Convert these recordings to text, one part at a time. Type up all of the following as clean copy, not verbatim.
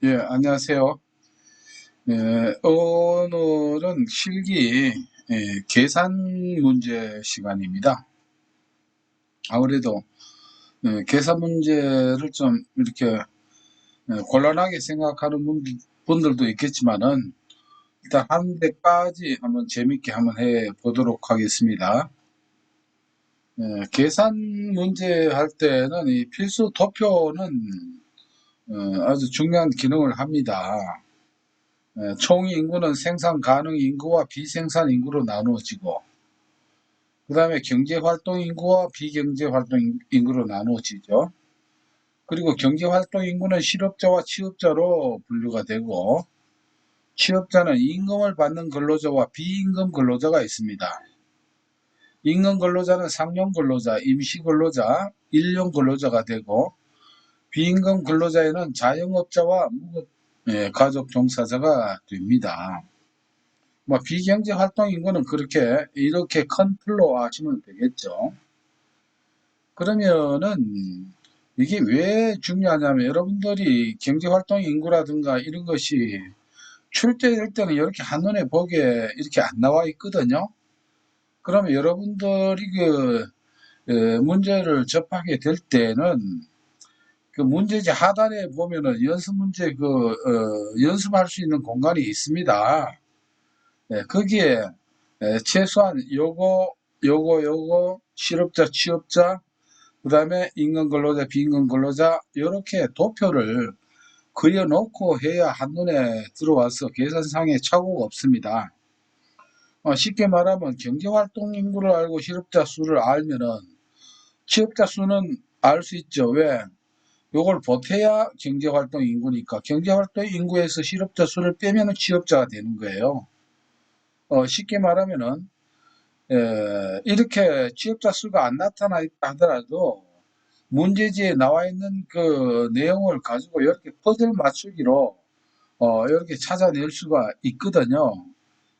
예, 안녕하세요. 오늘은 실기 계산 문제 시간입니다. 아무래도 계산 문제를 좀 이렇게 곤란하게 생각하는 분들도 있겠지만은 일단 한 대까지 한번 재밌게 한번 해 보도록 하겠습니다. 계산 문제 할 때는 이 필수 도표는 아주 중요한 기능을 합니다. 총 인구는 생산 가능 인구와 비생산 인구로 나누어지고, 그 다음에 경제활동 인구와 비경제활동 인구로 나누어지죠. 그리고 경제활동 인구는 실업자와 취업자로 분류가 되고, 취업자는 임금을 받는 근로자와 비임금 근로자가 있습니다. 임금 근로자는 상용 근로자, 임시 근로자, 일용 근로자가 되고, 비임금 근로자에는 자영업자와 가족 종사자가 됩니다. 뭐 비경제 활동 인구는 이렇게 큰 틀로 아시면 되겠죠. 그러면은 이게 왜 중요하냐면, 여러분들이 경제 활동 인구라든가 이런 것이 출제될 때는 이렇게 한눈에 보기에 이렇게 안 나와 있거든요. 그러면 여러분들이 문제를 접하게 될 때는 그 문제지 하단에 보면은 연습 문제 연습할 수 있는 공간이 있습니다. 거기에 최소한 요거, 실업자, 취업자, 그 다음에 임금 근로자, 비임금 근로자, 이렇게 도표를 그려놓고 해야 한눈에 들어와서 계산상에 착오가 없습니다. 쉽게 말하면 경제활동 인구를 알고 실업자 수를 알면은 취업자 수는 알 수 있죠. 왜? 요걸 보태야 경제활동 인구니까. 경제활동 인구에서 실업자 수를 빼면은 취업자가 되는 거예요. 쉽게 말하면은 이렇게 취업자 수가 안 나타나 있다 하더라도 문제지에 나와 있는 그 내용을 가지고 이렇게 퍼즐 맞추기로 이렇게 찾아낼 수가 있거든요.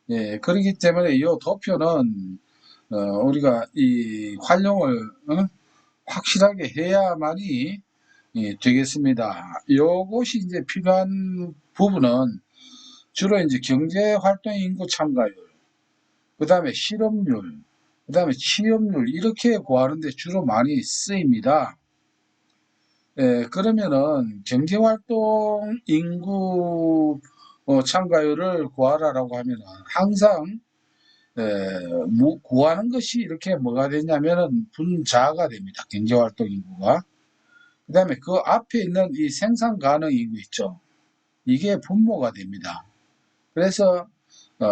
예, 그렇기 때문에 이 도표는 우리가 이 활용을 확실하게 해야만이 되겠습니다. 요것이 이제 필요한 부분은 주로 이제 경제활동 인구 참가율, 그 다음에 실업률, 그 다음에 취업률, 이렇게 구하는데 주로 많이 쓰입니다. 그러면은 경제활동 인구 참가율을 구하라라고 하면은 항상 구하는 것이 이렇게 뭐가 되냐면은 분자가 됩니다. 경제활동 인구가. 그 다음에 그 앞에 있는 이 생산 가능 인구 있죠. 이게 분모가 됩니다. 그래서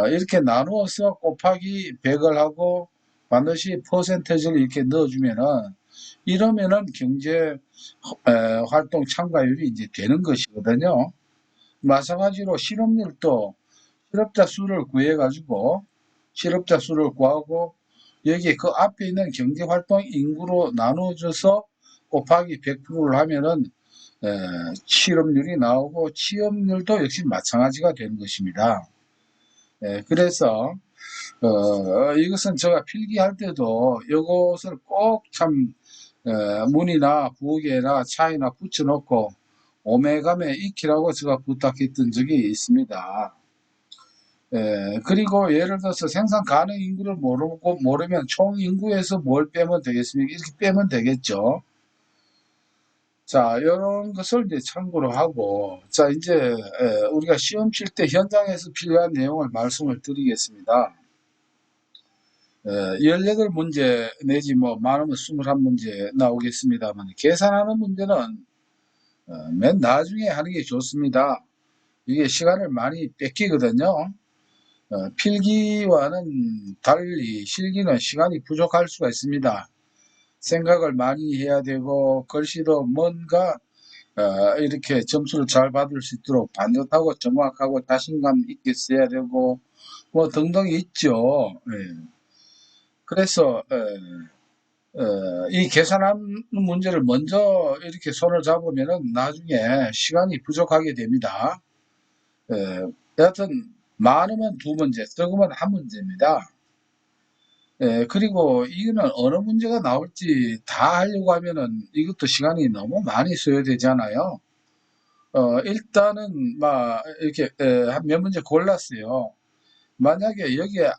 이렇게 나누어서 곱하기 100을 하고 반드시 퍼센테이지를 이렇게 넣어주면은, 이러면은 경제 활동 참가율이 이제 되는 것이거든요. 마찬가지로 실업률도 실업자 수를 구해 가지고 실업자 수를 구하고 여기에 그 앞에 있는 경제 활동 인구로 나눠줘서 곱하기 100%를 하면은 실업률이 나오고 취업률도 역시 마찬가지가 되는 것입니다. 그래서 이것은 제가 필기할 때도 이것을 꼭 참 문이나 부호계나 차이나 붙여놓고 오매감에 익히라고 제가 부탁했던 적이 있습니다. 그리고 예를 들어서 생산 가능 인구를 모르면 총 인구에서 뭘 빼면 되겠습니까? 이렇게 빼면 되겠죠. 자, 이런 것을 이제 참고로 하고, 자, 이제 우리가 시험 칠 때 현장에서 필요한 내용을 말씀을 드리겠습니다. 18문제 내지 뭐 많으면 21문제 나오겠습니다만, 계산하는 문제는 맨 나중에 하는 게 좋습니다. 이게 시간을 많이 뺏기거든요. 필기와는 달리 실기는 시간이 부족할 수가 있습니다. 생각을 많이 해야 되고, 글씨도 뭔가 이렇게 점수를 잘 받을 수 있도록 반듯하고 정확하고 자신감 있게 써야 되고 뭐 등등 있죠. 그래서 이 계산하는 문제를 먼저 이렇게 손을 잡으면은 나중에 시간이 부족하게 됩니다. 여하튼 많으면 2문제, 적으면 1문제입니다. 그리고 이거는 어느 문제가 나올지 다 하려고 하면은 이것도 시간이 너무 많이 소요되잖아요. 일단은 막 이렇게 한 몇 문제 골랐어요. 만약에 여기에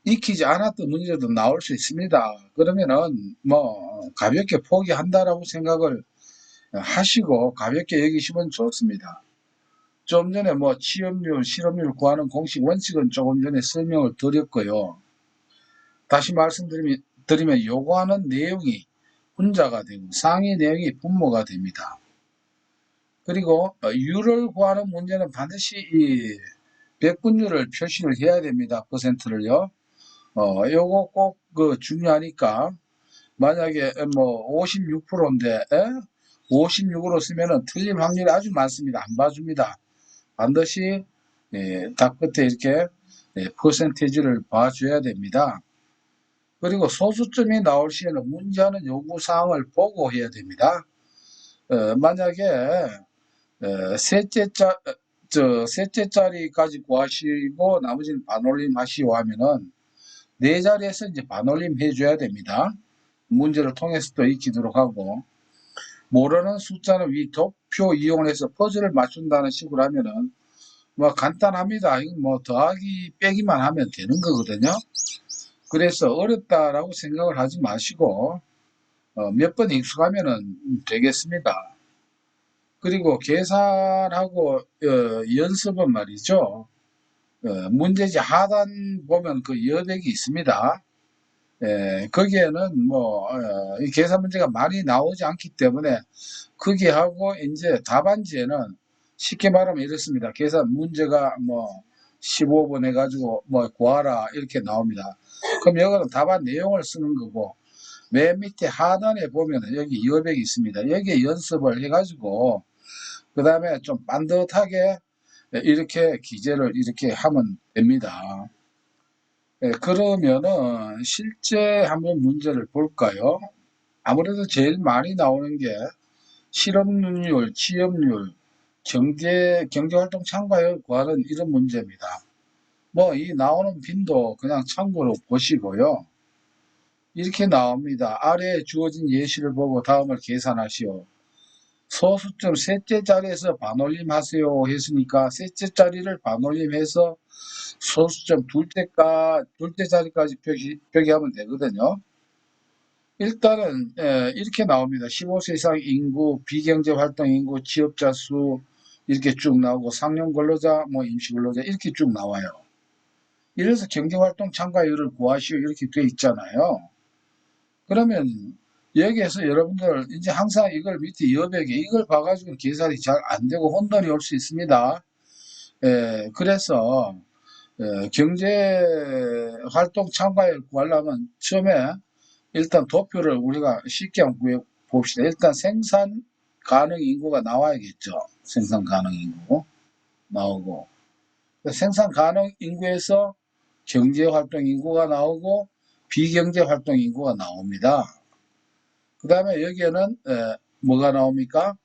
익히지 않았던 문제도 나올 수 있습니다. 그러면은 뭐 가볍게 포기한다라고 생각을 하시고 가볍게 여기시면 좋습니다. 좀 전에 뭐 취업률, 실업률 구하는 공식 원칙은 조금 전에 설명을 드렸고요. 다시 말씀드리면 요구하는 내용이 분자가 되고 상위 내용이 분모가 됩니다. 그리고 율을 구하는 문제는 반드시 이 백분율을 표시를 해야 됩니다. 퍼센트를요. 요거 꼭 중요하니까 만약에 뭐 56%인데 56으로 쓰면은 틀릴 확률이 아주 많습니다. 안 봐줍니다. 반드시 답 끝에 이렇게 퍼센테이지를 봐줘야 됩니다. 그리고 소수점이 나올 시에는 문제하는 요구사항을 보고 해야 됩니다. 만약에 셋째 자리까지 구하시고 나머지는 반올림 하시오 하면은 네 자리에서 이제 반올림 해줘야 됩니다. 문제를 통해서 또 익히도록 하고 모르는 숫자는 위 도표 이용을 해서 퍼즐을 맞춘다는 식으로 하면은 뭐 간단합니다. 이건 뭐 더하기 빼기만 하면 되는 거거든요. 그래서 어렵다라고 생각을 하지 마시고 몇 번 익숙하면은 되겠습니다. 그리고 계산하고 연습은 말이죠. 문제지 하단 보면 그 여백이 있습니다. 거기에는 뭐 이 계산 문제가 많이 나오지 않기 때문에 거기하고 이제 답안지에는 쉽게 말하면 이렇습니다. 계산 문제가 뭐 15번 해가지고 뭐 구하라 이렇게 나옵니다. 그럼 여기는 답안 내용을 쓰는 거고 맨 밑에 하단에 보면 여기 여백이 있습니다. 여기에 연습을 해가지고 그 다음에 좀 반듯하게 이렇게 기재를 이렇게 하면 됩니다. 그러면은 실제 한번 문제를 볼까요? 아무래도 제일 많이 나오는 게 실업률, 취업률, 경제활동 참가율 구하는 이런 문제입니다. 뭐 이 나오는 빈도 그냥 참고로 보시고요. 이렇게 나옵니다. 아래에 주어진 예시를 보고 다음을 계산하시오. 소수점 셋째 자리에서 반올림 하세요 했으니까 셋째 자리를 반올림해서 소수점 둘째 자리까지 표기하면 되거든요. 일단은 이렇게 나옵니다. 15세 이상 인구, 비경제활동 인구, 취업자 수 이렇게 쭉 나오고 상용 근로자, 뭐 임시 근로자 이렇게 쭉 나와요. 이래서 경제활동 참가율을 구하시오 이렇게 돼 있잖아요. 그러면 여기에서 여러분들 이제 항상 이걸 밑에 여백에 이걸 봐가지고 계산이 잘 안 되고 혼돈이 올 수 있습니다. 그래서 경제활동 참가율 구하려면 처음에 일단 도표를 우리가 쉽게 한번 봅시다. 일단 생산 가능 인구가 나와야겠죠. 생산 가능 인구 나오고 생산 가능 인구에서 경제활동 인구가 나오고 비경제활동 인구가 나옵니다. 그 다음에 여기에는 뭐가 나옵니까?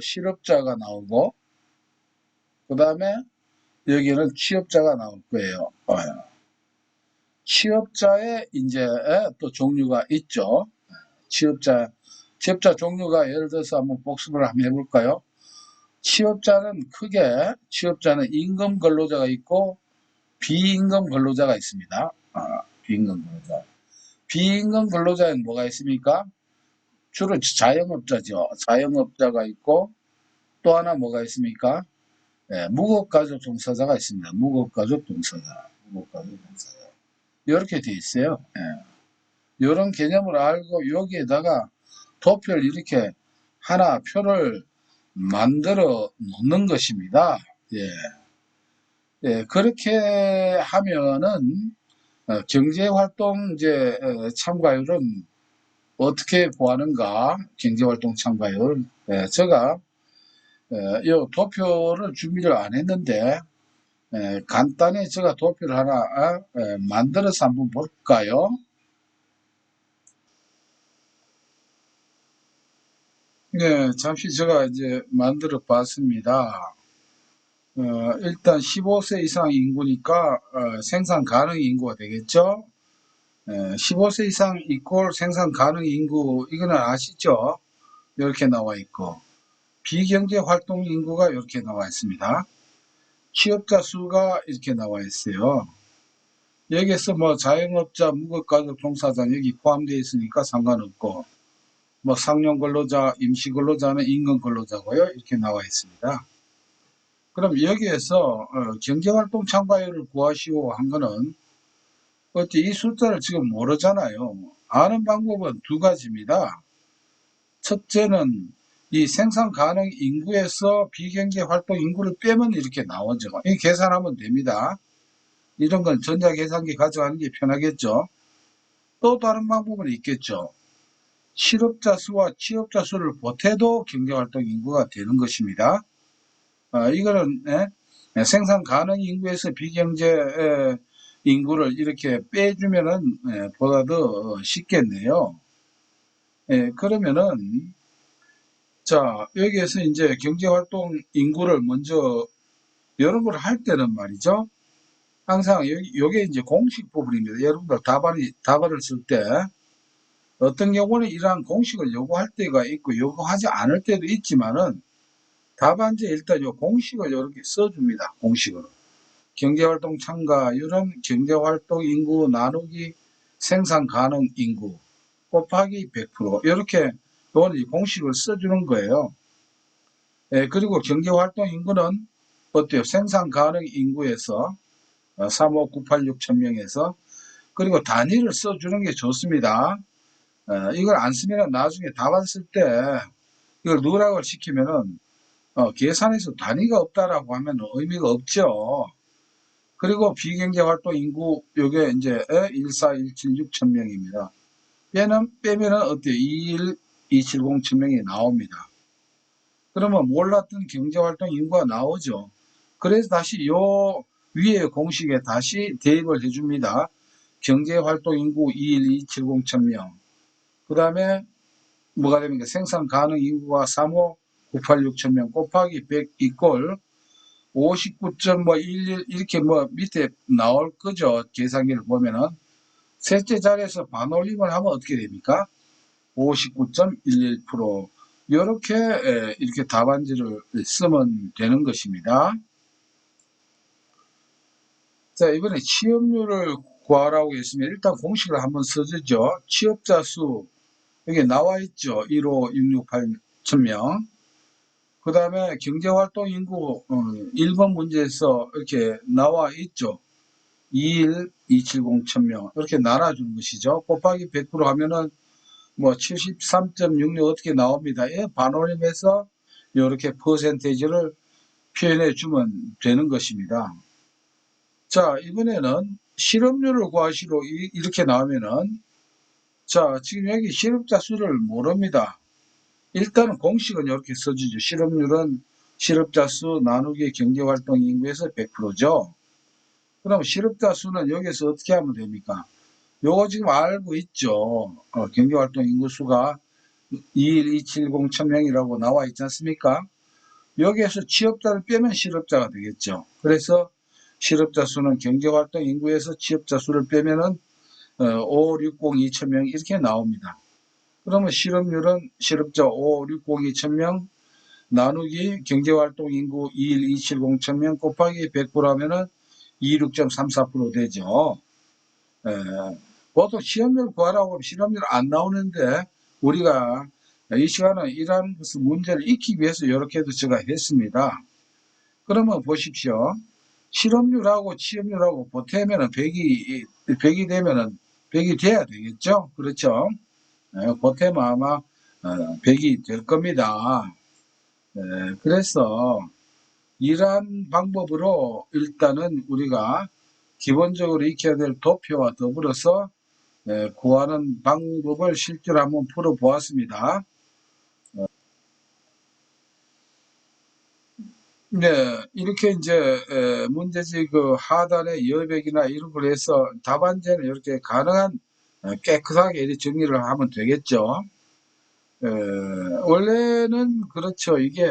실업자가 나오고 그 다음에 여기는 취업자가 나올 거예요. 취업자의 이제 또 종류가 있죠. 취업자 종류가 예를 들어서 한번 복습을 한번 해볼까요? 취업자는 임금 근로자가 있고 비임금 근로자가 있습니다. 비임금 근로자. 비임금 근로자에는 뭐가 있습니까? 주로 자영업자죠. 자영업자가 있고 또 하나 뭐가 있습니까? 무급가족 종사자가 있습니다. 무급가족 종사자. 이렇게 돼 있어요. 이런 개념을 알고 여기에다가 도표를 이렇게 하나 표를 만들어 놓는 것입니다. 그렇게 하면은 경제활동 이제 참가율은 어떻게 구하는가? 경제활동 참가율. 제가 이 도표를 준비를 안 했는데 간단히 제가 도표를 하나 만들어서 한번 볼까요? 네, 잠시 제가 이제 만들어 봤습니다. 일단 15세 이상 인구니까 생산 가능 인구가 되겠죠? 15세 이상 이꼴 생산 가능 인구 이거는 아시죠? 이렇게 나와 있고 비경제활동 인구가 이렇게 나와 있습니다. 취업자 수가 이렇게 나와 있어요. 여기에서 뭐 자영업자, 무급가족 종사자 여기 포함되어 있으니까 상관없고, 뭐 상용 근로자, 임시 근로자는 임금 근로자고요. 이렇게 나와 있습니다. 그럼 여기에서 경제활동 참가율을 구하시오 한 거는 어째 이 숫자를 지금 모르잖아요. 아는 방법은 두 가지입니다. 첫째는 이 생산 가능 인구에서 비경제 활동 인구를 빼면 이렇게 나오죠. 이 계산하면 됩니다. 이런 건 전자계산기 가져가는 게 편하겠죠. 또 다른 방법은 있겠죠. 실업자 수와 취업자 수를 보태도 경제활동 인구가 되는 것입니다. 이거는 생산 가능 인구에서 비경제 인구를 이렇게 빼주면은 보다 더 쉽겠네요. 그러면은 자 여기에서 이제 경제활동 인구를 먼저 이런 걸 할 때는 말이죠. 항상 요게 이제 공식 부분입니다. 여러분들 답안을 쓸 때 어떤 경우는 이러한 공식을 요구할 때가 있고 요구하지 않을 때도 있지만은 답안지에 일단 요 공식을 이렇게 써줍니다. 공식으로. 경제활동 참가율은 경제활동 인구 나누기 생산 가능 인구 곱하기 100% 이렇게 요건 공식을 써주는 거예요. 그리고 경제활동 인구는 어때요? 생산 가능 인구에서 3억 986 천명에서 그리고 단위를 써주는 게 좋습니다. 이걸 안 쓰면 나중에 답안 쓸 때 이걸 누락을 시키면은 계산에서 단위가 없다라고 하면 의미가 없죠. 그리고 비경제활동 인구 요게 이제 14176 천명입니다. 빼면은 어때요? 21270 천명이 나옵니다. 그러면 몰랐던 경제활동 인구가 나오죠. 그래서 다시 요 위에 공식에 다시 대입을 해줍니다. 경제활동 인구 21270 천명. 그 다음에 뭐가 됩니까? 생산 가능 인구가 3억 986 천명 곱하기 100 이꼴 59.11 이렇게 뭐 밑에 나올 거죠. 계산기를 보면은 셋째 자리에서 반올림을 하면 어떻게 됩니까? 59.11% 이렇게 답안지를 쓰면 되는 것입니다. 자, 이번에 취업률을 구하라고 했으면 일단 공식을 한번 써주죠. 취업자 수 여기 나와 있죠. 1호 668 천명. 그 다음에 경제활동 인구 1번 문제에서 이렇게 나와 있죠. 21270 천명 이렇게 나눠주는 것이죠. 곱하기 100% 하면은 뭐 73.66 어떻게 나옵니다. 반올림해서 이렇게 퍼센테이지를 표현해 주면 되는 것입니다. 자, 이번에는 실업률을 구하시로 이렇게 나오면은 자, 지금 여기 실업자 수를 모릅니다. 일단은 공식은 이렇게 써주죠. 실업률은 실업자 수 나누기 경제활동 인구에서 100%죠. 그럼 실업자 수는 여기서 어떻게 하면 됩니까? 요거 지금 알고 있죠. 경제활동 인구수가 21270 천명이라고 나와 있지 않습니까? 여기에서 취업자를 빼면 실업자가 되겠죠. 그래서 실업자 수는 경제활동 인구에서 취업자 수를 빼면은 5602 천명 이렇게 나옵니다. 그러면 실업률은 실업자 5602 천명 나누기 경제활동 인구 21270 천명 곱하기 100% 하면은 26.34% 되죠. 보통 시험률 구하라고 하면 시험률 안 나오는데 우리가 이 시간은 이러한 문제를 익히기 위해서 이렇게도 제가 했습니다. 그러면 보십시오. 실업률하고 취업률하고 보태면은 100이 되면은 100이 돼야 되겠죠? 그렇죠? 보태면 아마 100이 될 겁니다. 그래서 이러한 방법으로 일단은 우리가 기본적으로 익혀야 될 도표와 더불어서 구하는 방법을 실제로 한번 풀어보았습니다. 네, 이렇게 이제 문제지 그 하단의 여백이나 이런 걸 해서 답안지는 이렇게 가능한 깨끗하게 이렇게 정리를 하면 되겠죠. 원래는 그렇죠. 이게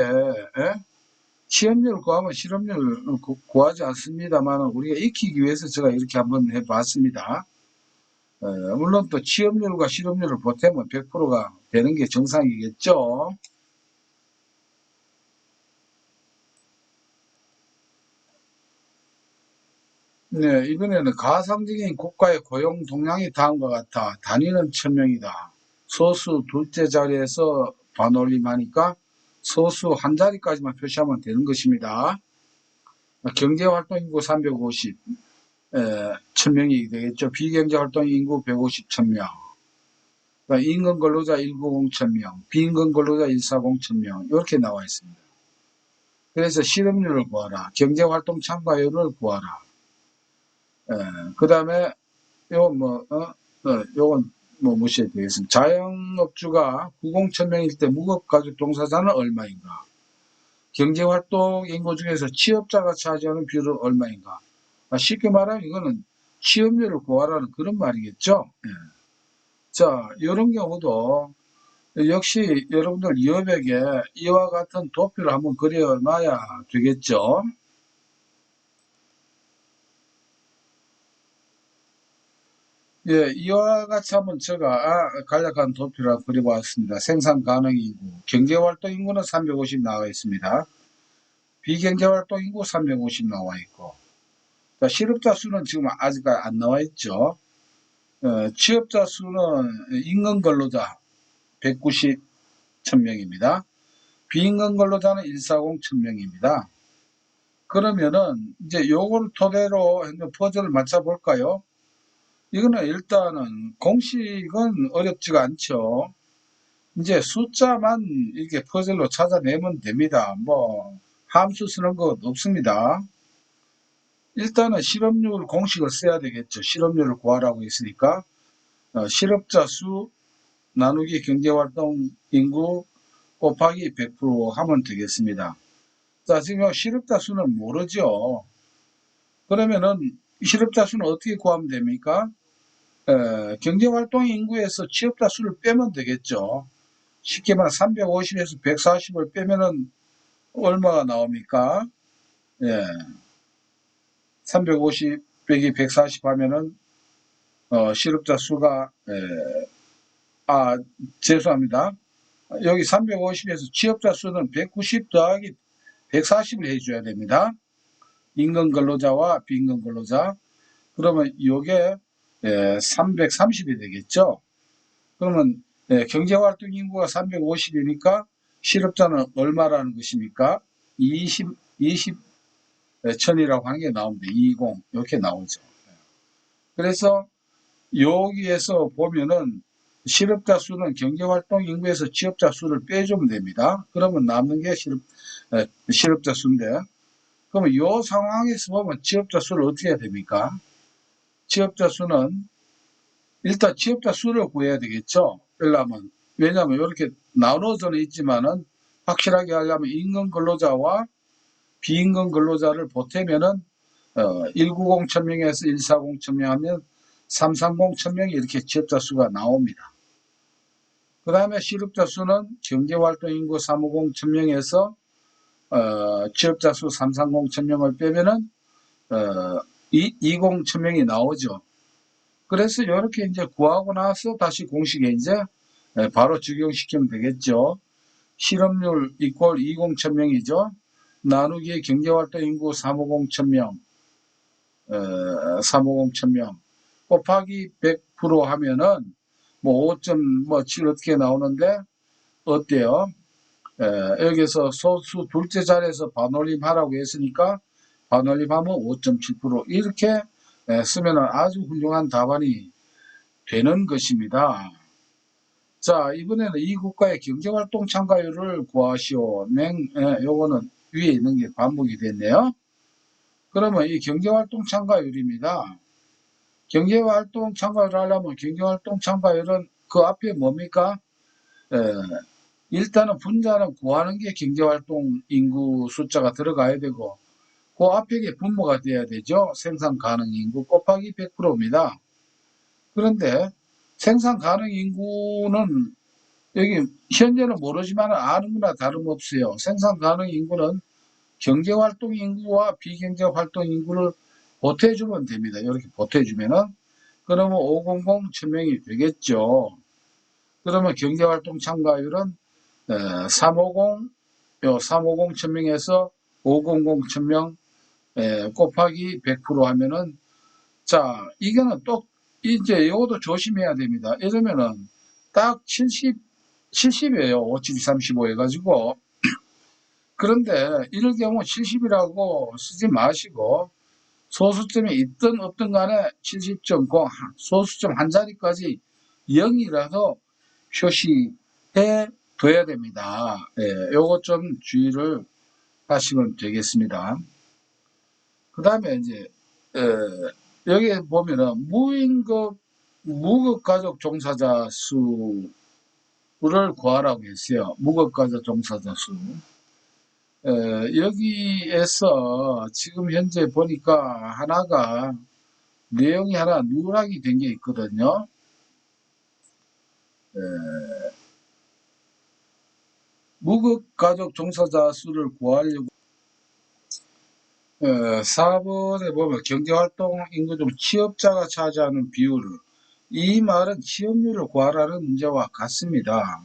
취업률 구하면 실업률 구하지 않습니다만 우리가 익히기 위해서 제가 이렇게 한번 해봤습니다. 물론 또 취업률과 실업률을 보태면 100%가 되는 게 정상이겠죠. 네, 이번에는 가상적인 국가의 고용 동향이 다음과 같아. 단위는 1000명이다. 소수 둘째 자리에서 반올림하니까 소수 한 자리까지만 표시하면 되는 것입니다. 경제활동 인구 350, 1000명이 되겠죠. 비경제활동 인구 150, 1000명. 임금근로자 190, 1000명, 비임금근로자 140, 1000명 이렇게 나와 있습니다. 그래서 실업률을 구하라. 경제활동 참가율을 구하라. 그 다음에 요건 무시해도 되겠습니다. 자영업주가 90, 1000명일 때 무급가족 종사자는 얼마인가? 경제활동 인구 중에서 취업자가 차지하는 비율은 얼마인가? 쉽게 말하면 이거는 취업률을 구하라는 그런 말이겠죠. 자, 이런 경우도 역시 여러분들 여백에 이와 같은 도표를 한번 그려놔야 되겠죠. 예, 이와 같이 한번 제가 간략한 도표를 그려보았습니다. 생산 가능 인구, 경제활동 인구는 350 나와 있습니다. 비경제활동 인구 350 나와 있고, 자, 실업자 수는 지금 아직까지 안 나와 있죠. 취업자 수는 임금 근로자 190 1000명입니다. 비임금 근로자는 140 1000명입니다. 그러면은 이제 요걸 토대로 퍼즐을 맞춰볼까요? 이거는 일단은 공식은 어렵지가 않죠. 이제 숫자만 이렇게 퍼즐로 찾아내면 됩니다. 뭐 함수 쓰는 것 없습니다. 일단은 실업률 공식을 써야 되겠죠. 실업률을 구하라고 했으니까 실업자 수 나누기 경제활동 인구 곱하기 100% 하면 되겠습니다. 자, 지금 실업자 수는 모르죠. 그러면은 실업자 수는 어떻게 구하면 됩니까? 경제활동 인구에서 취업자 수를 빼면 되겠죠. 쉽게 말해 350에서 140을 빼면은 얼마가 나옵니까? 예, 350 빼기 140 하면은 실업자 수가 죄송합니다. 여기 350에서 취업자 수는 190 더하기 140을 해줘야 됩니다. 임금 근로자와 비임금 근로자. 그러면 이게 330이 되겠죠. 그러면 경제활동 인구가 350이니까 실업자는 얼마라는 것입니까? 20 천이라고 하는 게 나옵니다. 20 이렇게 나오죠. 그래서 여기에서 보면은 실업자 수는 경제활동 인구에서 취업자 수를 빼주면 됩니다. 그러면 남는 게 실업자 수인데, 그러면 이 상황에서 보면 취업자 수를 어떻게 해야 됩니까? 취업자 수는 일단 취업자 수를 구해야 되겠죠. 왜냐하면 이렇게 나눠서는 있지만은 확실하게 하려면 임금 근로자와 비임금 근로자를 보태면은 190 천명에서 140 천명 하면 330 천명이 이렇게 취업자 수가 나옵니다. 그 다음에 실업자 수는 경제활동 인구 350 천명에서 취업자 수 330 천명을 빼면은 20 천명이 나오죠. 그래서 이렇게 이제 구하고 나서 다시 공식에 이제 바로 적용시키면 되겠죠. 실업률 이꼴 20 천명이죠. 나누기 경제활동 인구 350 천명, 350 천명 곱하기 100% 하면은 뭐 5.7 어떻게 나오는데 어때요? 여기서 소수 둘째 자리에서 반올림 하라고 했으니까 반올림하면 5.7% 이렇게 쓰면 아주 훌륭한 답안이 되는 것입니다. 자, 이번에는 이 국가의 경제활동 참가율을 구하시오. 요거는 위에 있는 게 반복이 됐네요. 그러면 이 경제활동 참가율입니다. 경제활동 참가율을 하려면 경제활동 참가율은 그 앞에 뭡니까? 일단은 분자는 구하는 게 경제활동 인구 숫자가 들어가야 되고 그 앞에 게 분모가 돼야 되죠. 생산 가능 인구 곱하기 100%입니다. 그런데 생산 가능 인구는 여기 현재는 모르지만 아는 거나 다름없어요. 생산 가능 인구는 경제활동 인구와 비경제활동 인구를 보태주면 됩니다. 이렇게 보태주면은 그러면 500 천명이 되겠죠. 그러면 경제활동 참가율은 350 천명에서 500 천명 곱하기 100% 하면은, 자, 이거는 또, 이제 이것도 조심해야 됩니다. 이러면은 딱 70이에요. 57, 35 해가지고. 그런데 이럴 경우 70이라고 쓰지 마시고, 소수점이 있든 없든 간에 70.0, 소수점 한 자리까지 0이라도 표시해 둬야 됩니다. 요것 좀 주의를 하시면 되겠습니다. 그 다음에 이제, 여기에 보면은 무급가족 종사자 수를 구하라고 했어요. 무급가족 종사자 수. 여기에서 지금 현재 보니까 하나가 내용이 하나 누락이 된 게 있거든요. 무급가족 종사자 수를 구하려고 4번에 보면 경제활동 인구 중 취업자가 차지하는 비율을, 이 말은 취업률을 구하라는 문제와 같습니다.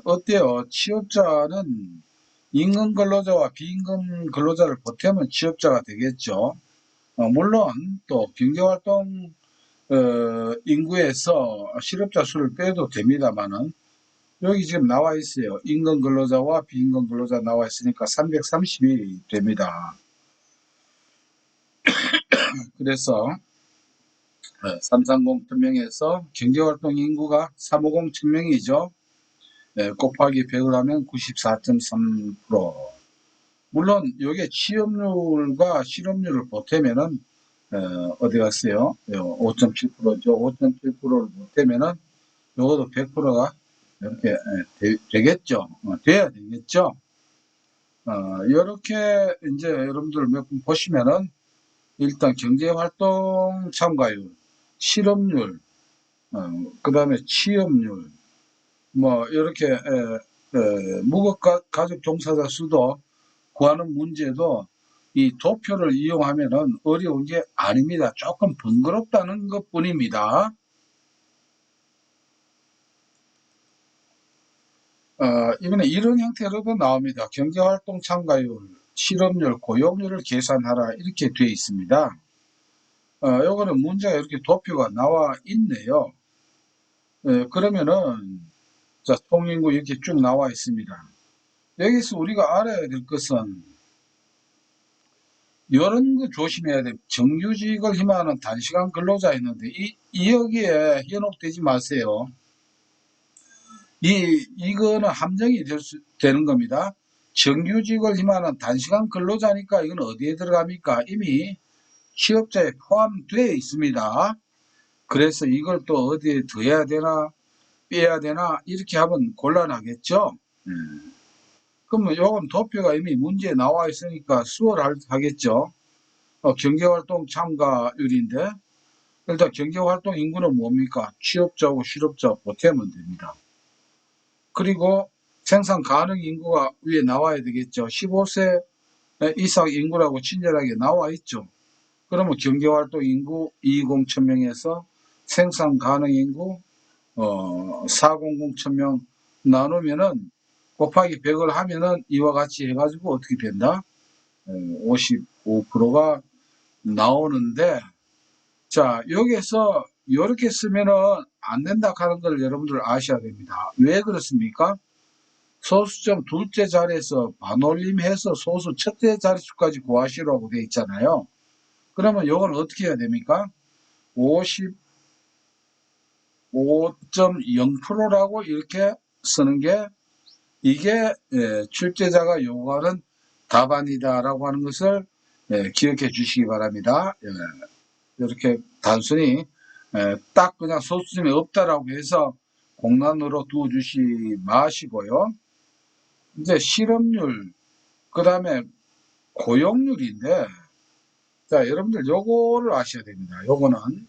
어때요? 취업자는 임금 근로자와 비임금 근로자를 보태면 취업자가 되겠죠. 물론 또 경제활동 인구에서 실업자 수를 빼도 됩니다만은, 여기 지금 나와 있어요. 임금 근로자와 비임금 근로자 나와 있으니까 330이 됩니다. 그래서 330 천명에서 경제활동 인구가 350 천명이죠. 곱하기 100을 하면 94.3%. 물론 여기에 취업률과 실업률을 보태면은 어디 갔어요? 5.7%죠. 5.7%를 보태면은 요것도 100%가 이렇게 되겠죠. 돼야 되겠죠. 이렇게 이제 여러분들 몇 분 보시면은 일단 경제활동 참가율, 실업률, 그 다음에 취업률, 뭐 이렇게 무급가족 종사자 수도 구하는 문제도 이 도표를 이용하면은 어려운 게 아닙니다. 조금 번거롭다는 것 뿐입니다. 이번에 이런 형태로도 나옵니다. 경제활동 참가율, 실업률, 고용률을 계산하라 이렇게 되어 있습니다. 요거는 문제가 이렇게 도표가 나와 있네요. 그러면은 자, 통인구 이렇게 쭉 나와 있습니다. 여기서 우리가 알아야 될 것은 이런 거 조심해야 돼요. 정규직을 희망하는 단시간 근로자 있는데 여기에 현혹되지 마세요. 이거는 함정이 되는 겁니다. 정규직을 희망하는 단시간 근로자니까 이건 어디에 들어갑니까? 이미 취업자에 포함되어 있습니다. 그래서 이걸 또 어디에 더해야 되나 빼야 되나 이렇게 하면 곤란하겠죠. 그러면 요건 도표가 이미 문제에 나와 있으니까 수월하겠죠. 경제활동 참가율인데 일단 경제활동 인구는 뭡니까? 취업자하고 실업자 보태면 됩니다. 그리고 생산 가능 인구가 위에 나와야 되겠죠. 15세 이상 인구라고 친절하게 나와 있죠. 그러면 경제활동 인구 220 천명에서 생산 가능 인구 400 천명 나누면은 곱하기 100을 하면은 이와 같이 해가지고 어떻게 된다? 55%가 나오는데, 자, 여기에서 이렇게 쓰면은 안 된다 하는 걸 여러분들 아셔야 됩니다. 왜 그렇습니까? 소수점 둘째 자리에서 반올림해서 소수 첫째 자릿수까지 구하시라고 되어 있잖아요. 그러면 이건 어떻게 해야 됩니까? 55.0%라고 이렇게 쓰는 게 이게 출제자가 요구하는 답안이다라고 하는 것을 기억해 주시기 바랍니다. 이렇게 단순히 딱 그냥 소수점이 없다라고 해서 공란으로 두어주시 마시고요. 이제 실업률, 그 다음에 고용률인데, 자, 여러분들 요거를 아셔야 됩니다. 요거는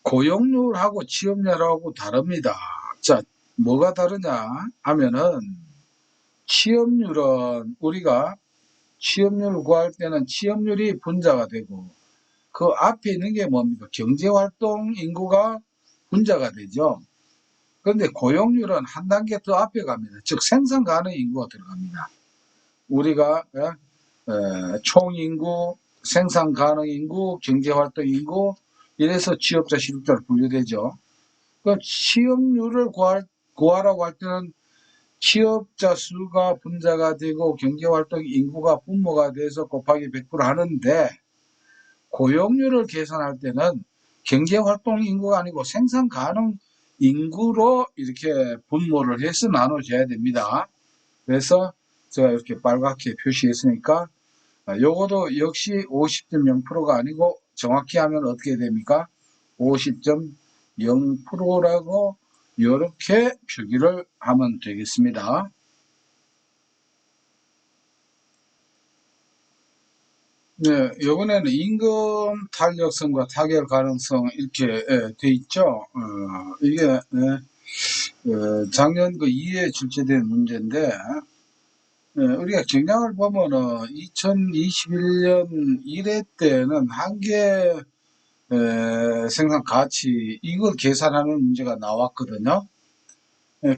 고용률하고 취업률하고 다릅니다. 자, 뭐가 다르냐 하면은 취업률은 우리가 취업률을 구할 때는 취업률이 분자가 되고 그 앞에 있는 게 뭡니까? 경제활동 인구가 분자가 되죠. 그런데 고용률은 한 단계 더 앞에 갑니다. 즉 생산 가능 인구가 들어갑니다. 우리가 총인구, 생산 가능 인구, 경제활동 인구 이래서 취업자 실업자로 분류되죠. 그럼 취업률을 구하라고 할 때는 취업자 수가 분자가 되고 경제활동 인구가 분모가 돼서 곱하기 100% 하는데 고용률을 계산할 때는 경제활동 인구가 아니고 생산 가능 인구로 이렇게 분모를 해서 나눠줘야 됩니다. 그래서 제가 이렇게 빨갛게 표시했으니까 요것도 역시 50.0%가 아니고 정확히 하면 어떻게 됩니까? 50.0%라고 이렇게 표기를 하면 되겠습니다. 네, 이번에는 임금 탄력성과 타결 가능성 이렇게 돼 있죠. 이게 작년 그 2회 출제된 문제인데 우리가 경향을 보면은 2021년 1회 때는 한계 생산 가치 이걸 계산하는 문제가 나왔거든요.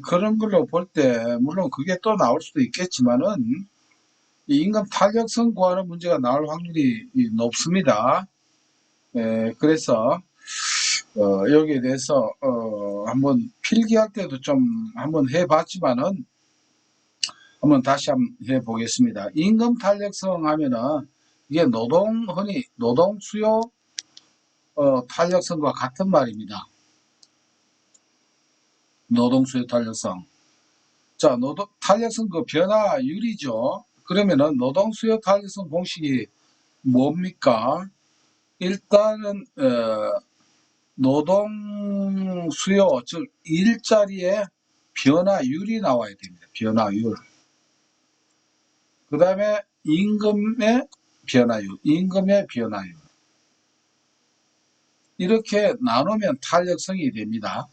그런 걸로 볼 때 물론 그게 또 나올 수도 있겠지만은 이 임금 탄력성 구하는 문제가 나올 확률이 높습니다. 그래서 여기에 대해서 한번 필기할 때도 좀 한번 해봤지만은 한번 다시 한번 해보겠습니다. 임금 탄력성 하면은 이게 흔히 노동 수요 탄력성과 같은 말입니다. 노동 수요 탄력성. 자, 탄력성 그 변화율이죠. 그러면은 노동 수요 탄력성 공식이 뭡니까? 일단은 노동 수요, 즉 일자리의 변화율이 나와야 됩니다. 변화율. 그 다음에 임금의 변화율, 임금의 변화율. 이렇게 나누면 탄력성이 됩니다.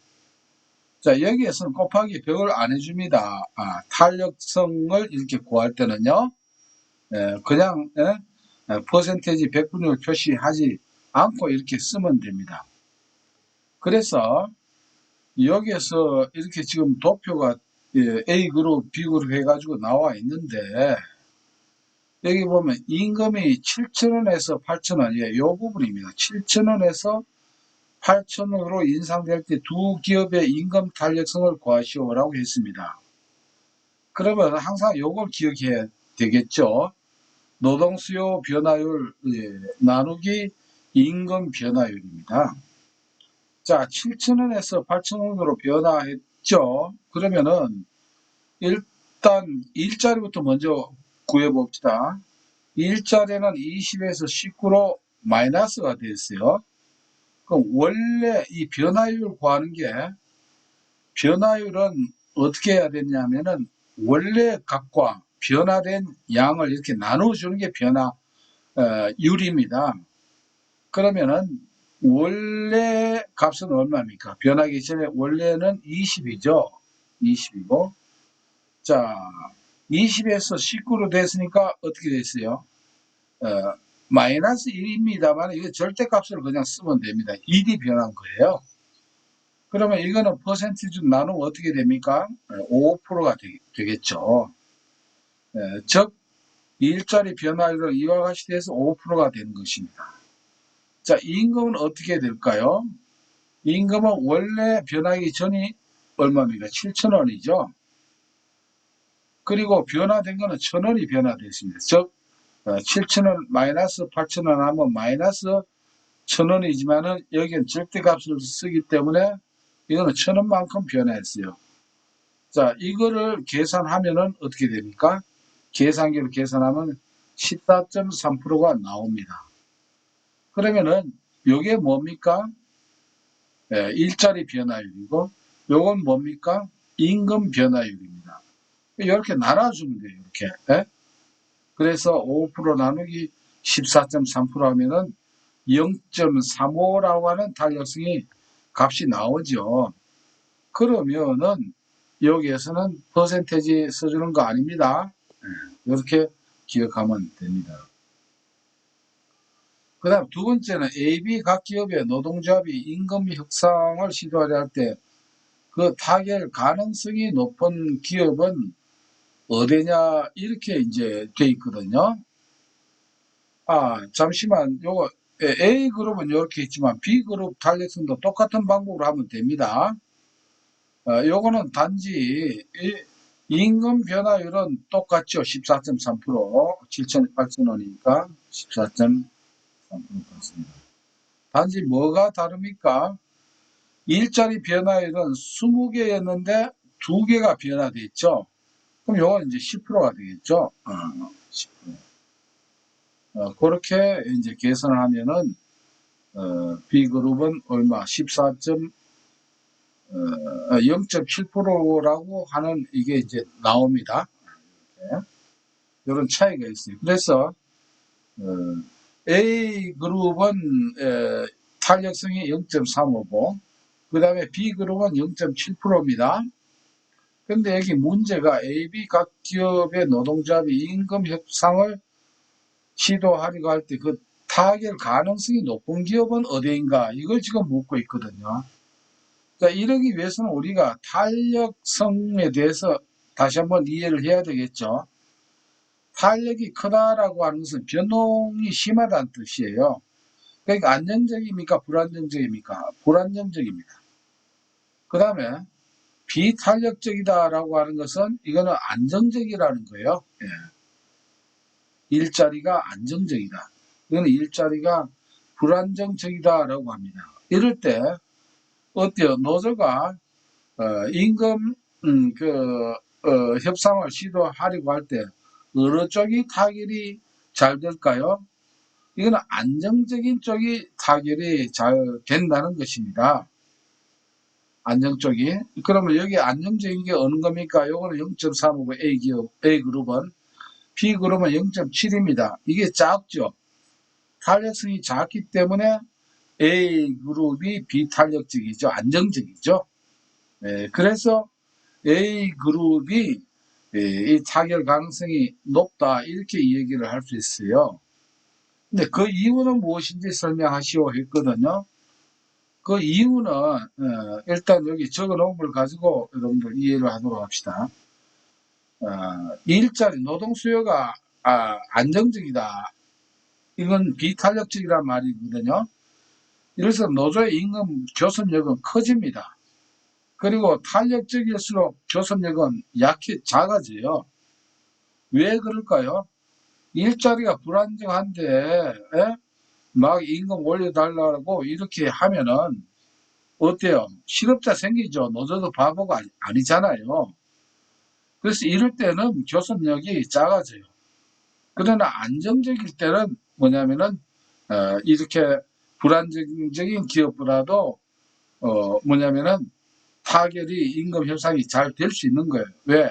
자, 여기에서는 곱하기 100을 안 해줍니다. 탄력성을 이렇게 구할 때는요, 그냥, 퍼센테이지 100분율 표시하지 않고 이렇게 쓰면 됩니다. 그래서 여기에서 이렇게 지금 도표가 A그룹, B그룹 해가지고 나와 있는데, 여기 보면 임금이 7,000원에서 8,000원, 이 부분입니다. 7,000원에서 8,000원으로 인상될 때 두 기업의 임금 탄력성을 구하시오라고 했습니다. 그러면 항상 요걸 기억해야 되겠죠. 노동 수요 변화율 나누기 임금 변화율입니다. 자, 7,000원에서 8,000원으로 변화했죠. 그러면은 일단 일자리부터 먼저 구해봅시다. 일자리는 20에서 19로 마이너스가 됐어요. 그럼 원래 이 변화율 구하는 게 변화율은 어떻게 해야 되냐면은 원래 값과 변화된 양을 이렇게 나눠주는 게 변화율입니다. 그러면은 원래 값은 얼마입니까? 변하기 전에 원래는 20이죠. 20이고 자 20에서 19로 됐으니까 어떻게 됐어요? 마이너스 1입니다만 이거 절대값을 그냥 쓰면 됩니다. 1이 변한 거예요. 그러면 이거는 퍼센티지 나누면 어떻게 됩니까? 5%가 되겠죠. 즉 일자리 변화율을 이와 같이 돼서 5%가 되는 것입니다. 자, 임금은 어떻게 될까요? 임금은 원래 변하기 전이 얼마입니까? 7,000원이죠. 그리고 변화된 거는 1,000원이 변화됐습니다. 즉 7,000원 마이너스 8,000원 하면 마이너스 1,000원이지만은 여기는 절대값을 쓰기 때문에 이거는 1,000원만큼 변화했어요. 자, 이거를 계산하면은 어떻게 됩니까? 계산기로 계산하면 14.3%가 나옵니다. 그러면은 이게 뭡니까? 일자리 변화율이고 요건 뭡니까? 임금 변화율입니다. 이렇게 나눠주면 돼요. 이렇게. 그래서 5% 나누기 14.3% 하면은 0.35라고 하는 탄력성이 값이 나오죠. 그러면은 여기에서는 퍼센테이지 써주는 거 아닙니다. 이렇게 기억하면 됩니다. 그 다음 두 번째는 AB 각 기업의 노동조합이 임금 협상을 시도하려 할 때 그 타결 가능성이 높은 기업은 어디냐 이렇게 이제 돼 있거든요. 잠시만, 요거 A그룹은 이렇게 있지만 B그룹 탄력성도 똑같은 방법으로 하면 됩니다. 요거는 단지 임금 변화율은 똑같죠. 14.3%, 7,800원이니까 14.3% 같습니다. 단지 뭐가 다릅니까? 일자리 변화율은 20개였는데 2개가 변화됐죠. 그럼 요건 이제 10%가 되겠죠. 10%. 그렇게 이제 계산을 하면은 B그룹은 얼마? 0.7%라고 하는 이게 이제 나옵니다. 이런 차이가 있어요. 그래서 A그룹은 탄력성이 0.35고 그 다음에 B그룹은 0.7%입니다. 근데 여기 문제가 AB 각 기업의 노동조합이 임금 협상을 시도하려고 할 때 그 타결 가능성이 높은 기업은 어디인가 이걸 지금 묻고 있거든요. 자, 이러기 위해서는 우리가 탄력성에 대해서 다시 한번 이해를 해야 되겠죠. 탄력이 크다라고 하는 것은 변동이 심하다는 뜻이에요. 그러니까 안정적입니까? 불안정적입니까? 불안정적입니다. 그 다음에 비탄력적이다라고 하는 것은 이거는 안정적이라는 거예요. 예. 일자리가 안정적이다. 이거는 일자리가 불안정적이다라고 합니다. 이럴 때 어때요? 노조가 임금 협상을 시도하려고 할 때 어느 쪽이 타결이 잘 될까요? 이거는 안정적인 쪽이 타결이 잘 된다는 것입니다. 안정 쪽이. 그러면 여기 안정적인 게 어느 겁니까? 요거는 0.35고 A그룹은. B그룹은 0.7입니다. 이게 작죠. 탄력성이 작기 때문에 A그룹이 비탄력적이죠. 안정적이죠. 그래서 A그룹이 이 타결 가능성이 높다 이렇게 얘기를 할 수 있어요. 근데 그 이유는 무엇인지 설명하시오 했거든요. 그 이유는 일단 여기 적어놓은 걸 가지고 여러분들 이해를 하도록 합시다. 일자리 노동 수요가 안정적이다. 이건 비탄력적이란 말이거든요. 이래서 노조의 임금 교섭력은 커집니다. 그리고 탄력적일수록 교섭력은 작아져요. 왜 그럴까요? 일자리가 불안정한데 막 임금 올려달라고 이렇게 하면은 어때요? 실업자 생기죠. 노조도 바보가 아니잖아요. 그래서 이럴 때는 교섭력이 작아져요. 그러나 안정적일 때는 뭐냐면은 이렇게 불안정적인 기업보다도 뭐냐면은 타결이 임금 협상이 잘 될 수 있는 거예요. 왜?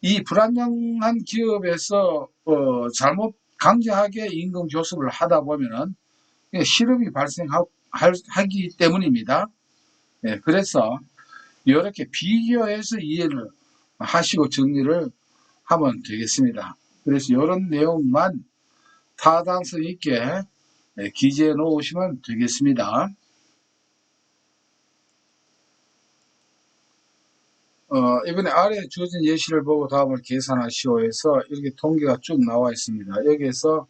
이 불안정한 기업에서 잘못 강제하게 임금 교섭을 하다 보면은 실업이 발생하기 때문입니다. 그래서 이렇게 비교해서 이해를 하시고 정리를 하면 되겠습니다. 그래서 이런 내용만 타당성 있게 기재해 놓으시면 되겠습니다. 이번에 아래 주어진 예시를 보고 답을 계산하시오 해서 이렇게 통계가 쭉 나와 있습니다. 여기에서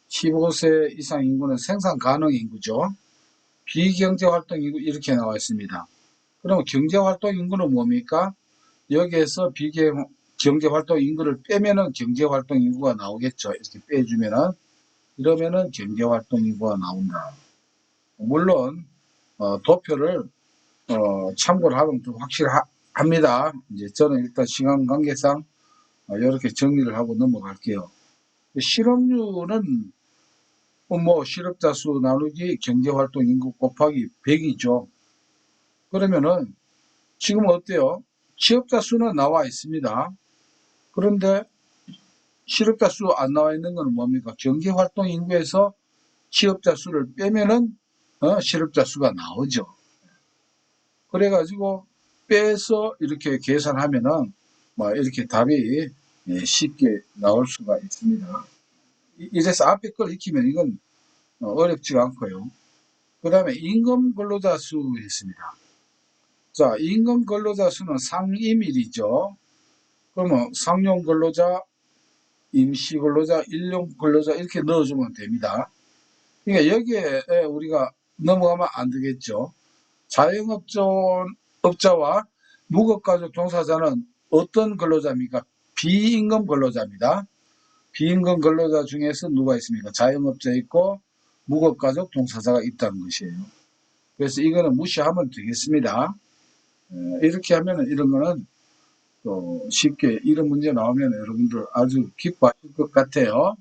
15세 이상 인구는 생산 가능 인구죠. 비경제활동 인구 이렇게 나와 있습니다. 그럼 경제활동 인구는 뭡니까? 여기에서 경제활동 인구를 빼면은 경제활동 인구가 나오겠죠. 이렇게 빼주면은 이러면은 경제활동 인구가 나온다. 물론 도표를 참고를 하면 좀 확실합니다. 이제 저는 일단 시간 관계상 이렇게 정리를 하고 넘어갈게요. 실업률은 뭐 실업자 수 나누기 경제활동 인구 곱하기 100이죠. 그러면은 지금 어때요? 취업자 수는 나와 있습니다. 그런데 실업자 수 안 나와 있는 건 뭡니까? 경제활동 인구에서 취업자 수를 빼면은 실업자 수가 나오죠. 그래가지고 빼서 이렇게 계산하면은 뭐 이렇게 답이 쉽게 나올 수가 있습니다. 이래서 앞에 걸 익히면 이건 어렵지가 않고요. 그 다음에 임금 근로자 수 있습니다. 자, 임금 근로자 수는 상임일이죠. 그러면 상용 근로자, 임시 근로자, 일용 근로자 이렇게 넣어주면 됩니다. 그러니까 여기에 우리가 넘어가면 안 되겠죠. 자영업자와 무급가족 종사자는 어떤 근로자입니까? 비임금 근로자입니다. 비임금 근로자 중에서 누가 있습니까? 자영업자 있고 무급가족 종사자가 있다는 것이에요. 그래서 이거는 무시하면 되겠습니다. 이렇게 하면 이런 거는 쉽게 이런 문제 나오면 여러분들 아주 기뻐하실 것 같아요.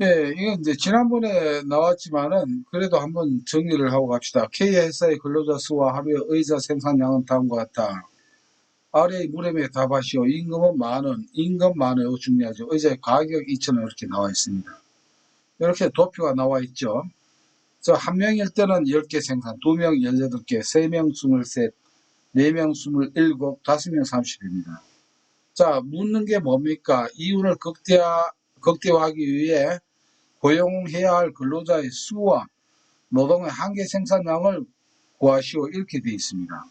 예, 이건 이제 지난번에 나왔지만은 그래도 한번 정리를 하고 갑시다. K회사의 근로자 수와 하루의 의자 생산량은 다음과 같다. 아래의 물음에 답하시오. 임금은 만원, 임금 만원 중요하죠. 의자의 가격 2,000원 이렇게 나와 있습니다. 이렇게 도표가 나와 있죠. 한 명일 때는 10개 생산, 2명 18개, 3명 23, 4명 27, 5명 30입니다. 자, 묻는 게 뭡니까? 이윤을 극대화하기 위해 고용해야 할 근로자의 수와 노동의 한계 생산량을 구하시오. 이렇게 되어 있습니다.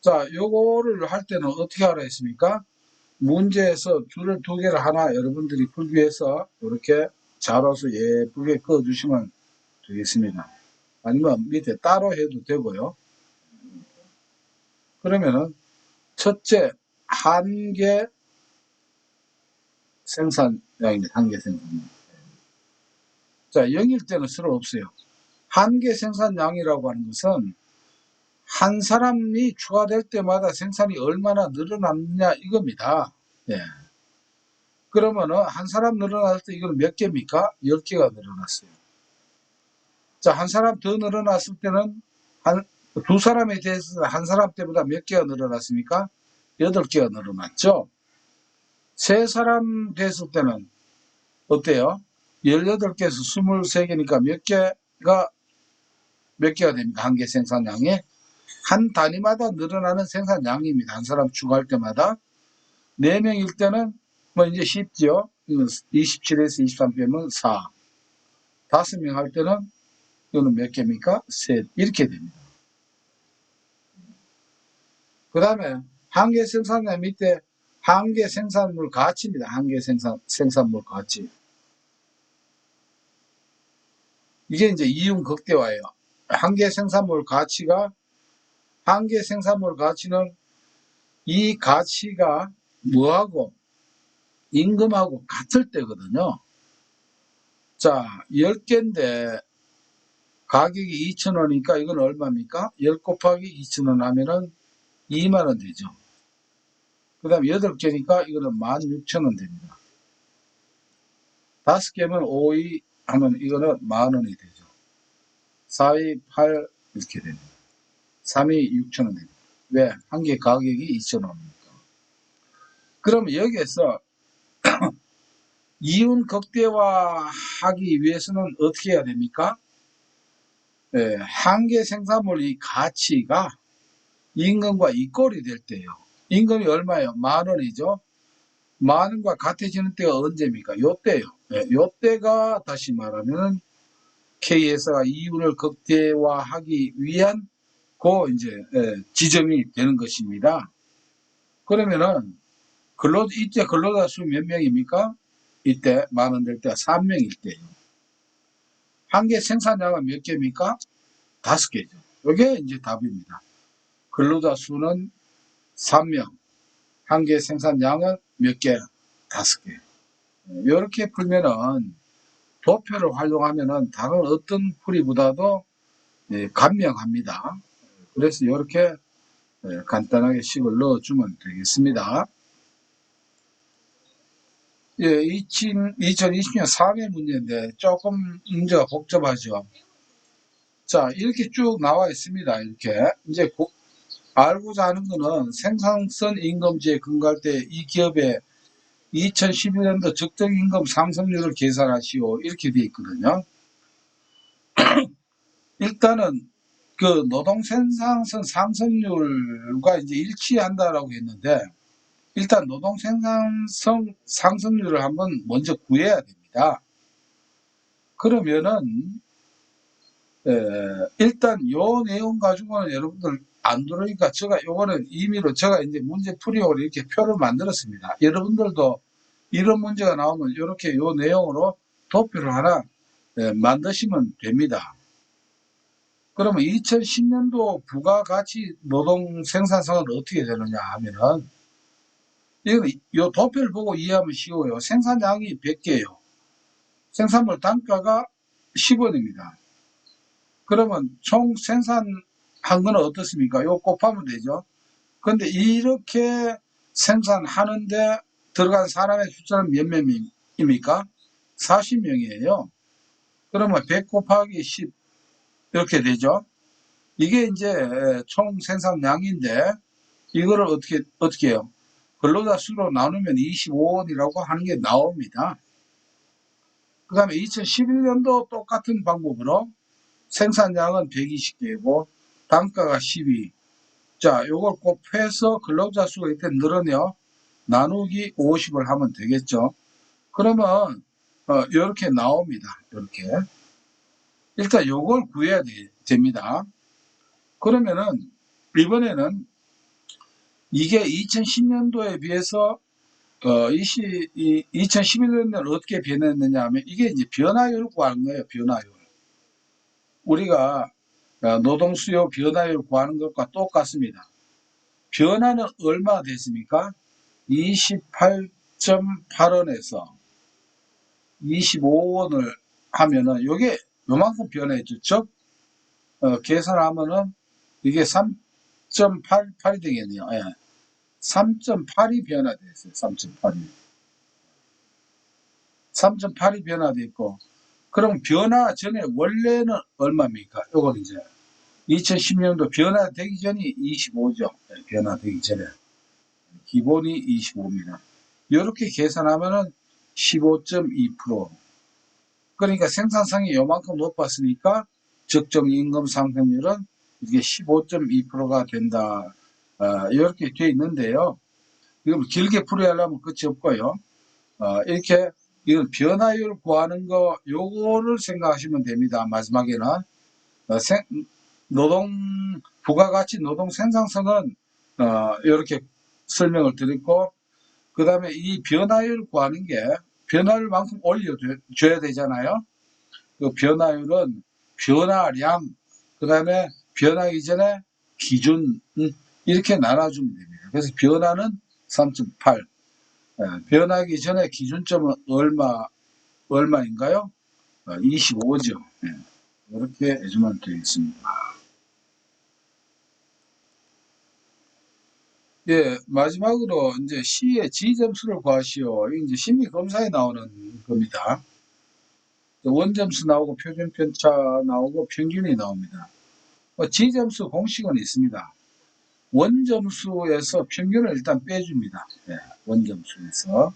자, 요거를 할 때는 어떻게 하라 했습니까? 문제에서 줄을 2개를 하나 여러분들이 풀기 위해서 이렇게 자로서 예쁘게 그어주시면 되겠습니다. 아니면 밑에 따로 해도 되고요. 그러면은 첫째, 한계 생산량입니다. 한계 생산량. 자, 0일 때는 쓸어 없어요. 한계 생산량이라고 하는 것은 한 사람이 추가될 때마다 생산이 얼마나 늘어났냐 이겁니다. 예. 그러면은 한 사람 늘어났을 때 이거는 몇 개입니까? 10개가 늘어났어요. 자, 한 사람 더 늘어났을 때는 두 사람에 대해서 한 사람 때보다 몇 개가 늘어났습니까? 8개가 늘어났죠. 세 사람 됐을 때는 어때요? 18개에서 23개니까 몇 개가 됩니까? 한계 생산량이? 한 단위마다 늘어나는 생산량입니다. 한 사람 추가할 때마다. 4명일 때는 뭐 이제 쉽죠. 27에서 23 빼면 4. 5명 할 때는 이거는 몇 개입니까? 셋. 이렇게 됩니다. 그 다음에 한계 생산량 밑에 한계 생산물 가치입니다. 한계 생산물 가치. 이게 이제 이윤 극대화예요. 한계 생산물 가치는 이 가치가 뭐하고 임금하고 같을 때거든요. 자, 10개인데 가격이 2,000원이니까 이건 얼마입니까? 10 곱하기 2,000원 하면은 2만원 되죠. 그 다음에 8개니까 이거는 16,000원 됩니다. 5개면 5, 2 하면 이거는 만원이 되죠. 4, 2, 8 이렇게 됩니다. 3, 2, 6,000원 됩니다. 왜? 한 개 가격이 2,000원이니까. 그러면 여기에서 이윤 극대화하기 위해서는 어떻게 해야 됩니까? 예, 한계 생산물 이 가치가 임금과 이꼴이 될 때요. 임금이 얼마예요? 10,000원이죠. 10,000원과 같아지는 때가 언제입니까? 요때요. 예, 요때가 다시 말하면 K회사가 이윤을 극대화하기 위한 이제 지점이 되는 것입니다. 그러면은 이때 근로자 수 몇 명입니까? 이때 10,000원 될 때가 3명일 때예요. 한계 생산량은 몇 개입니까? 5개죠. 이게 이제 답입니다. 근로자 수는 3명, 한계 생산량은 몇 개? 5개. 이렇게 풀면은 도표를 활용하면은 다른 어떤 풀이보다도 간명합니다. 그래서 이렇게 간단하게 식을 넣어주면 되겠습니다. 예, 2020년 3회 문제인데 조금 문제가 복잡하죠. 자, 이렇게 쭉 나와 있습니다. 이렇게. 이제 알고자 하는 거는 생산성 임금제에 근거할 때 이 기업의 2011년도 적정임금 상승률을 계산하시오. 이렇게 되어 있거든요. 일단은 그 노동 생산성 상승률과 이제 일치한다라고 했는데 일단 노동 생산성 상승률을 한번 먼저 구해야 됩니다. 그러면은 일단 요 내용 가지고는 여러분들 안 들어오니까 제가 요거는 임의로 제가 이제 문제풀이용으로 이렇게 표를 만들었습니다. 여러분들도 이런 문제가 나오면 이렇게 요 내용으로 도표를 하나 만드시면 됩니다. 그러면 2010년도 부가가치 노동 생산성은 어떻게 되느냐 하면은, 이건 요 도표를 보고 이해하면 쉬워요. 생산량이 100개예요. 생산물 단가가 10원입니다. 그러면 총 생산한 거는 어떻습니까? 요 곱하면 되죠. 근데 이렇게 생산하는데 들어간 사람의 숫자는 몇 명입니까? 40명이에요. 그러면 100 곱하기 10 이렇게 되죠. 이게 이제 총 생산량인데 이거를 어떻게 해요? 근로자 수로 나누면 25원이라고 하는 게 나옵니다. 그 다음에 2011년도 똑같은 방법으로 생산량은 120개고 단가가 12. 자, 요걸 곱해서 근로자 수가 이때 늘어내요. 나누기 50을 하면 되겠죠. 그러면 이렇게 나옵니다. 이렇게. 일단 요걸 구해야 됩니다. 그러면은 이번에는 이게 2010년도에 비해서 2011년에는 어떻게 변했느냐 하면 이게 이제 변화율 구하는 거예요. 변화율. 우리가 노동 수요 변화율 구하는 것과 똑같습니다. 변화는 얼마 됐습니까? 28.8원에서 25원을 하면은 요게 요만큼 변화했죠. 즉 계산하면은 이게 3.88이 되겠네요. 예. 3.8이 변화됐어요. 3.8이. 3.8이 변화됐고, 그럼 변화 전에 원래는 얼마입니까? 요건 이제 2010년도 변화되기 전이 25죠. 네, 변화되기 전에. 기본이 25입니다. 이렇게 계산하면은 15.2%. 그러니까 생산성이 요만큼 높았으니까 적정임금 상승률은 이게 15.2%가 된다. 이렇게 되어 있는데요. 이걸 길게 풀이하려면 끝이 없고요. 이렇게 이건 변화율 구하는 거 요거를 생각하시면 됩니다. 마지막에는 부가가치 노동 생산성은 이렇게 설명을 드렸고, 그 다음에 이 변화율 구하는 게 변화율만큼 올려줘야 되잖아요. 그 변화율은 변화량, 그 다음에 변하기 전에 기준, 이렇게 나눠주면 됩니다. 그래서 변화는 3.8, 변하기 전에 기준점은 얼마인가요? 25죠. 이렇게 해주면 되겠습니다. 예, 마지막으로 이제 C의 G점수를 구하시오. 이게 이제 심리검사에 나오는 겁니다. 원점수 나오고 표준편차 나오고 평균이 나옵니다. G점수 공식은 있습니다. 원점수에서 평균을 일단 빼줍니다. 예, 원점수에서.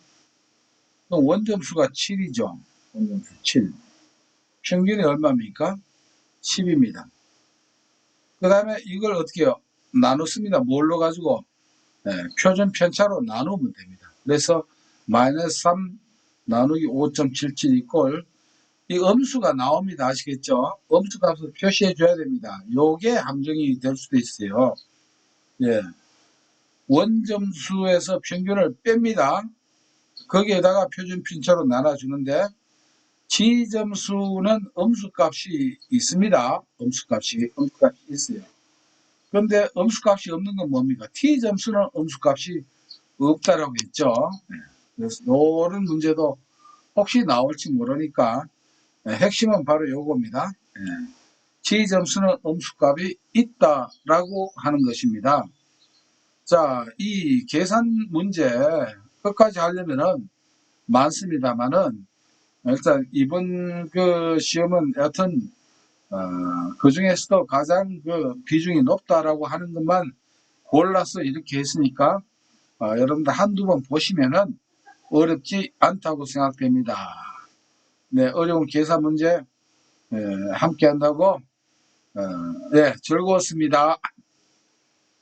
원점수가 7이죠. 원점수 7. 평균이 얼마입니까? 10입니다. 그 다음에 이걸 어떻게 해요? 나눴습니다. 뭘로 가지고? 표준 편차로 나누면 됩니다. 그래서 마이너스 3 나누기 5.77 이꼴, 이 음수가 나옵니다. 아시겠죠? 음수 값을 표시해 줘야 됩니다. 요게 함정이 될 수도 있어요. 예. 원점수에서 평균을 뺍니다. 거기에다가 표준 편차로 나눠주는데, G점수는 음수값이 있습니다. 음수값이 있어요. 그런데 음수값이 없는 건 뭡니까? T점수는 음수값이 없다라고 했죠. 그래서 이런 문제도 혹시 나올지 모르니까 핵심은 바로 요겁니다. G점수는 음수값이 있다라고 하는 것입니다. 자, 이 계산 문제 끝까지 하려면은 많습니다만은 일단 이번 그 시험은 여튼 그 중에서도 가장 그 비중이 높다라고 하는 것만 골라서 이렇게 했으니까 여러분들 한두 번 보시면은 어렵지 않다고 생각됩니다. 네, 어려운 계산 문제 함께 한다고 네, 즐거웠습니다.